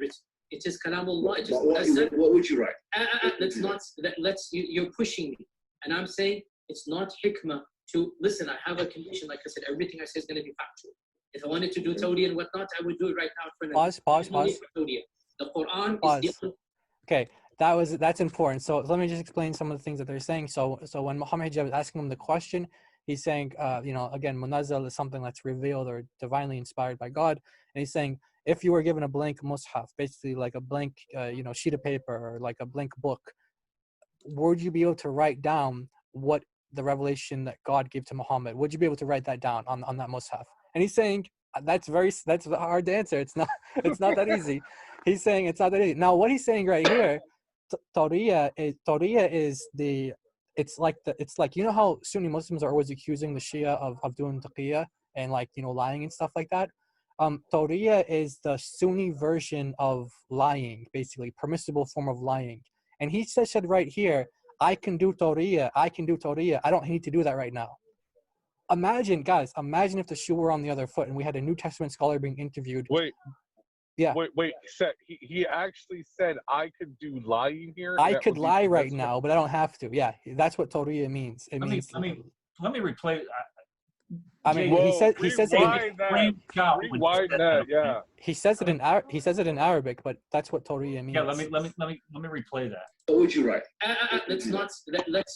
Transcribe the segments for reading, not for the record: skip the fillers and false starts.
written. It is kalamullah. It is what would you write? You're pushing me. And I'm saying it's not hikmah to, listen, I have a condition, like I said, everything I say is going to be factual. If I wanted to do tawdi and whatnot, I would do it right now in front of you. Pause. The Quran is the... Okay, that's important. So let me just explain some of the things that they're saying. So when Mohammed Hijab is asking him the question, he's saying, again, munazzal is something that's revealed or divinely inspired by God. And he's saying, if you were given a blank mushaf, basically like a blank, sheet of paper or like a blank book, would you be able to write down what the revelation that God gave to Muhammad? Would you be able to write that down on that mushaf? And he's saying, that's hard to answer. It's not that easy. He's saying it's not that easy. Now, what he's saying right here, Tawriya is it's like you know how Sunni Muslims are always accusing the Shia of doing taqiyya and lying and stuff like that. Tawriya is the Sunni version of lying, basically permissible form of lying. And he said right here, I can do Tawriya. I don't need to do that right now. Imagine if the shoe were on the other foot and we had a New Testament scholar being interviewed. Wait. Yeah. Wait. He actually said I could do lying here? I could lie right now, but I don't have to. Yeah, that's what Tawriya means. Let me replay. He says it in Arabic, but that's what Tawriya means. Yeah, let me replay that. What would you write?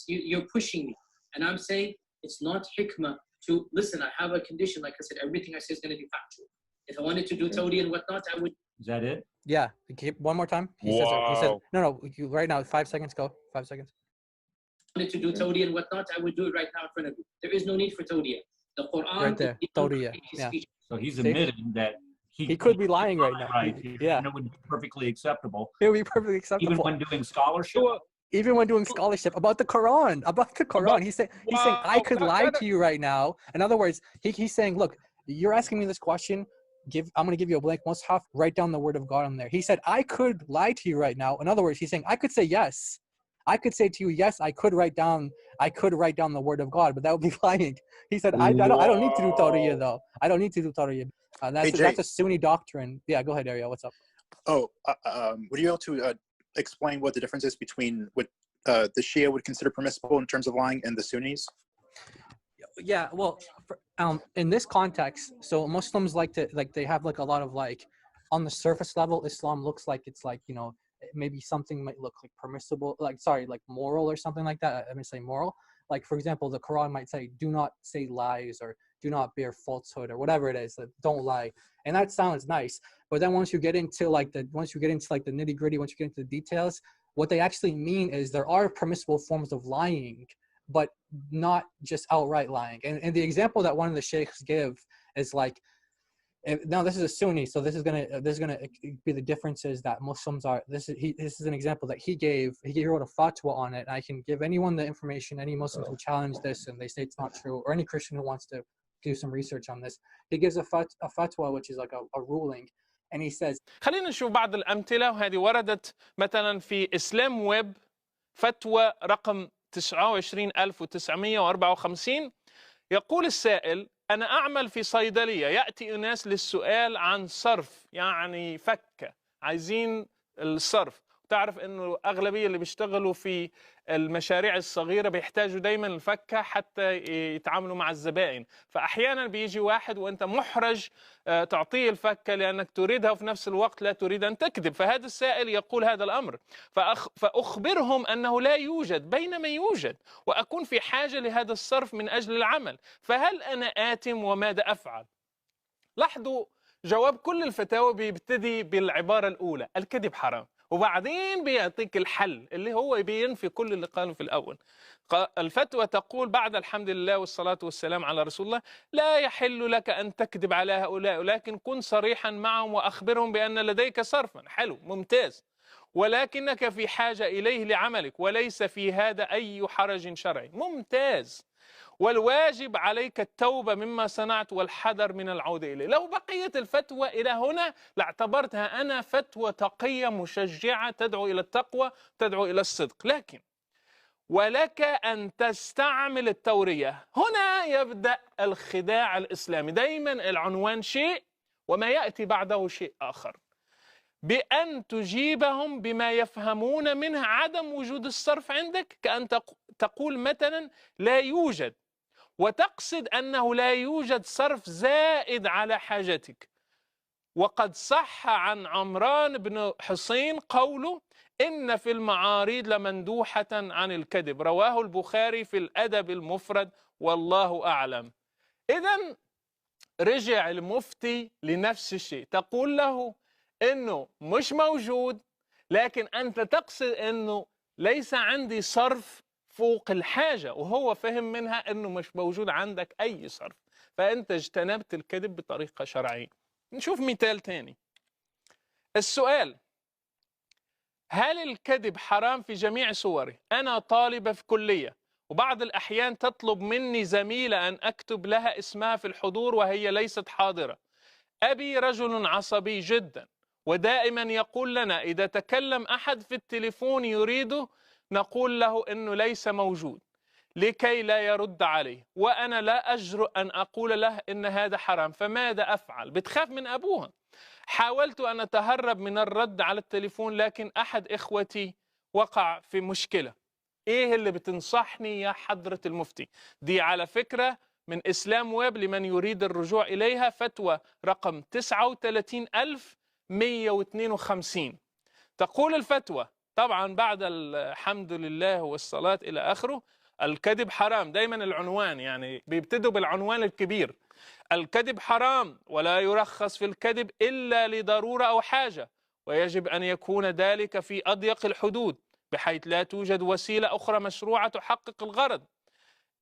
You're pushing me, and I'm saying it's not hikmah to, listen, I have a condition, like I said, everything I say is going to be factual. If I wanted to do tawdi and whatnot, I would. Is that it? Yeah. One more time. He said no. Right now, 5 seconds. Go. 5 seconds. If I wanted to do tawdi and whatnot, I would do it right now in front of you. There is no need for tawdiya. The Quran. Right there. Tawdiya. Yeah. So he's admitting that he could be lying right now. Right. Yeah. And it would be perfectly acceptable. It would be perfectly acceptable. Even when doing scholarship. Even when doing scholarship about the Quran, he's saying I could lie to you right now. In other words, he's saying, look, you're asking me this question. I'm going to give you a blank mushaf. Write down the word of God on there. He said, I could lie to you right now. In other words, he's saying, I could say yes. I could say to you, yes, I could write down the word of God, but that would be lying. He said, I don't need to do tawriya though. I don't need to do tawriya. That's a Sunni doctrine. Yeah, go ahead, Ariel. What's up? Would you be able to explain what the difference is between what the Shia would consider permissible in terms of lying and the Sunnis? Yeah, well, in this context, so Muslims they have a lot of on the surface level, Islam looks like it's maybe something might look like permissible, moral or something like that. I mean, say moral. Like, for example, the Quran might say, do not say lies or do not bear falsehood or whatever it is, don't lie. And that sounds nice. But then once you get into the nitty gritty, once you get into the details, what they actually mean is there are permissible forms of lying, but not just outright lying. And the example that one of the sheikhs give is now this is a Sunni, so this is gonna be the differences that Muslims are. This is an example that he gave. He wrote a fatwa on it. I can give anyone the information, any Muslims who challenge this and they say it's not true, or any Christian who wants to do some research on this. He gives a fatwa, which is like a ruling, and he says. خلينا نشوف بعض الأمثلة، وهذه وردت مثلا في إسلام ويب فتوى رقم 29954. يقول السائل: أنا أعمل في صيدلية، يأتي أناس للسؤال عن صرف، يعني فكة، عايزين الصرف. تعرف أنه أغلبية اللي بيشتغلوا في المشاريع الصغيرة بيحتاجوا دايما الفكة حتى يتعاملوا مع الزبائن. فأحيانا بيجي واحد وأنت محرج تعطيه الفكة لأنك تريدها وفي نفس الوقت لا تريد أن تكذب. فهذا السائل يقول هذا الأمر، فأخبرهم أنه لا يوجد بينما يوجد، وأكون في حاجة لهذا الصرف من أجل العمل، فهل أنا آثم وماذا أفعل؟ لاحظوا جواب كل الفتاوى بيبتدي بالعبارة الأولى: الكذب حرام، وبعدين بيعطيك الحل اللي هو بينفي كل اللي قاله في الأول. الفتوى تقول بعد الحمد لله والصلاة والسلام على رسول الله: لا يحل لك أن تكذب على هؤلاء، ولكن كن صريحا معهم وأخبرهم بأن لديك صرفا. حلو، ممتاز، ولكنك في حاجة إليه لعملك، وليس في هذا أي حرج شرعي. ممتاز، والواجب عليك التوبة مما صنعت والحذر من العودة إليه. لو بقيت الفتوى إلى هنا لاعتبرتها أنا فتوى تقية مشجعة تدعو إلى التقوى، تدعو إلى الصدق، لكن ولك أن تستعمل التورية. هنا يبدأ الخداع الإسلامي. دايما العنوان شيء وما يأتي بعده شيء آخر. بأن تجيبهم بما يفهمون منه عدم وجود الصرف عندك، كأن تقول مثلا لا يوجد، وتقصد أنه لا يوجد صرف زائد على حاجتك. وقد صح عن عمران بن حصين قوله: إن في المعاريض لمندوحة عن الكذب، رواه البخاري في الأدب المفرد، والله أعلم. إذن رجع المفتي لنفس الشيء، تقول له إنه مش موجود، لكن أنت تقصد إنه ليس عندي صرف فوق الحاجة، وهو فهم منها إنه مش موجود عندك أي صرف، فأنت اجتنبت الكذب بطريقة شرعية. نشوف مثال تاني. السؤال: هل الكذب حرام في جميع صوره؟ أنا طالبة في كلية، وبعض الأحيان تطلب مني زميلة أن أكتب لها اسمها في الحضور وهي ليست حاضرة. أبي رجل عصبي جدا، ودائما يقول لنا إذا تكلم أحد في التليفون يريده نقول له إنه ليس موجود لكي لا يرد عليه، وأنا لا أجرؤ أن أقول له إن هذا حرام، فماذا أفعل؟ بتخاف من أبوها. حاولت أن أتهرب من الرد على التليفون، لكن أحد إخوتي وقع في مشكلة. إيه اللي بتنصحني يا حضرة المفتي؟ دي على فكرة من إسلام ويب لمن يريد الرجوع إليها، فتوى رقم 39152. تقول الفتوى، طبعا بعد الحمد لله والصلاة إلى آخره: الكذب حرام. دايما العنوان يعني بيبتدوا بالعنوان الكبير: الكذب حرام، ولا يرخص في الكذب إلا لضرورة أو حاجة، ويجب أن يكون ذلك في أضيق الحدود بحيث لا توجد وسيلة أخرى مشروعة تحقق الغرض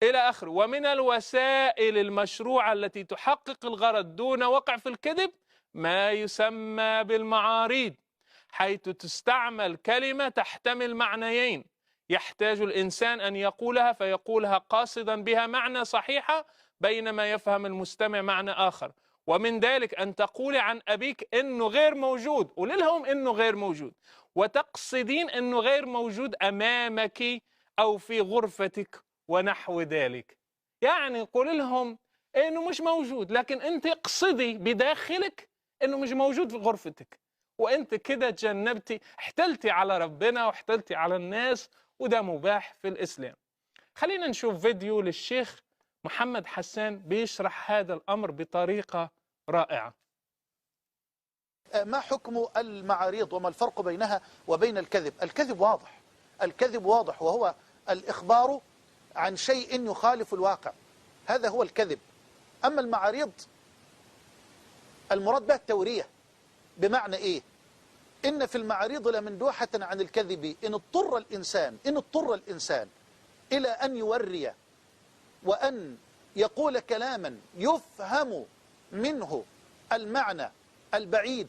إلى آخره. ومن الوسائل المشروعة التي تحقق الغرض دون وقع في الكذب ما يسمى بالمعاريض، حيث تستعمل كلمة تحتمل معنيين يحتاج الإنسان أن يقولها، فيقولها قاصدا بها معنى صحيحة بينما يفهم المستمع معنى آخر. ومن ذلك أن تقولي عن أبيك إنه غير موجود، قولي لهم إنه غير موجود، وتقصدين إنه غير موجود أمامك أو في غرفتك ونحو ذلك. يعني قولي لهم إنه مش موجود، لكن أنت اقصدي بداخلك إنه مش موجود في غرفتك، وأنت كده تجنبتي، احتلتي على ربنا واحتلتي على الناس، وده مباح في الإسلام. خلينا نشوف فيديو للشيخ محمد حسان بيشرح هذا الأمر بطريقة رائعة. ما حكم المعاريض وما الفرق بينها وبين الكذب؟ الكذب واضح، الكذب واضح، وهو الإخبار عن شيء يخالف الواقع، هذا هو الكذب. أما المعاريض المراد بها التورية. بمعنى إيه؟ إن في المعاريض لمندوحة عن الكذب إن اضطر الإنسان إلى أن يوري وأن يقول كلاما يفهم منه المعنى البعيد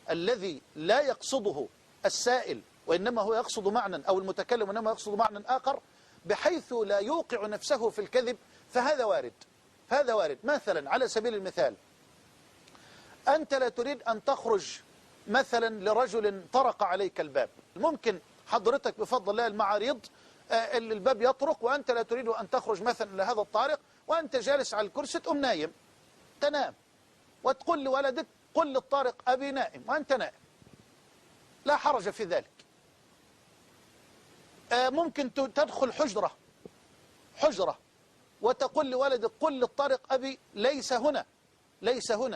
الذي لا يقصده السائل، وإنما هو يقصد معنى، أو المتكلم إنما يقصد معنى آخر، بحيث لا يوقع نفسه في الكذب، فهذا وارد. هذا وارد. مثلا على سبيل المثال، أنت لا تريد أن تخرج مثلا لرجل طرق عليك الباب، ممكن حضرتك بفضل الله المعاريض الباب يطرق وأنت لا تريد أن تخرج مثلا لهذا الطارق، وأنت جالس على الكرسي تقوم نايم، تنام وتقول لولدك قل للطارق أبي نائم، وأنت نائم، لا حرج في ذلك. ممكن تدخل حجرة وتقول لولدك قل للطارق أبي ليس هنا،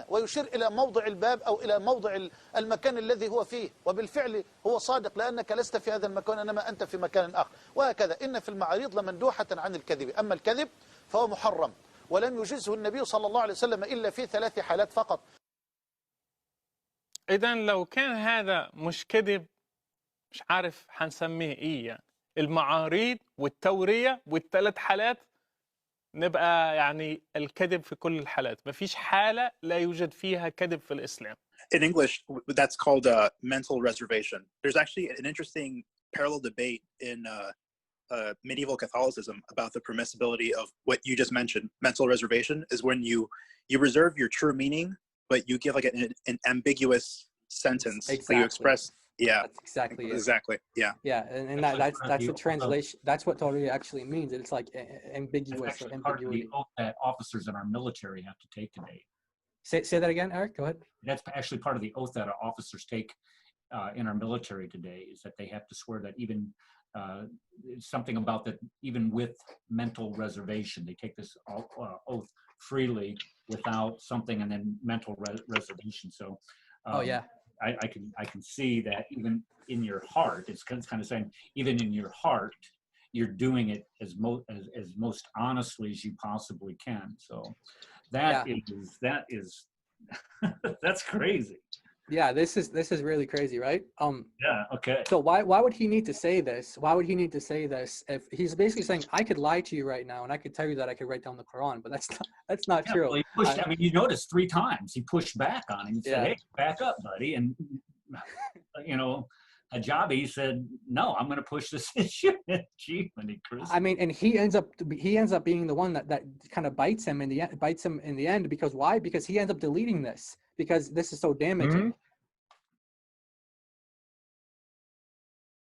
ويشير إلى موضع الباب أو إلى موضع المكان الذي هو فيه، وبالفعل هو صادق لأنك لست في هذا المكان إنما أنت في مكان آخر، وهكذا. إن في المعاريض لمندوحة عن الكذب. أما الكذب فهو محرم، ولم يجزه النبي صلى الله عليه وسلم إلا في 3 حالات فقط. إذن لو كان هذا مش كذب، مش عارف هنسميه إيه يعني. المعاريض والتورية وال3 حالات نبقى يعني الكذب في كل الحالات، مفيش حالة لا يوجد فيها كذب في الإسلام. In English, that's called mental reservation. There's actually an interesting parallel debate in medieval Catholicism about the permissibility of what you just mentioned. Mental reservation is when you reserve your true meaning, but you give like an ambiguous sentence. Exactly. That you express. Yeah, that's exactly it. Exactly. Yeah. Yeah, and that's the translation. That's what Torah actually means. It's like ambiguous or ambiguity. Part of the oath that officers in our military have to take today. Say that again, Eric. Go ahead. That's actually part of the oath that our officers take in our military today is that they have to swear that even something about that, even with mental reservation, they take this oath freely without something and then mental reservation. So Oh yeah. I can see that even in your heart, it's kind of saying even in your heart, you're doing it as most honestly as you possibly can. So that is that's crazy. Yeah, this is really crazy, right? Yeah. Okay. So why would he need to say this? Why would he need to say this if he's basically saying I could lie to you right now and I could tell you that I could write down the Quran, but that's not true. Well, he pushed, I mean, you notice 3 times he pushed back on him and said, Yeah. "Hey, back up, buddy." And Hijabi said, "No, I'm going to push this issue." Gee, I mean, and he ends up being the one that kind of bites him in the end. Because why? Because he ends up deleting this because this is so damaging.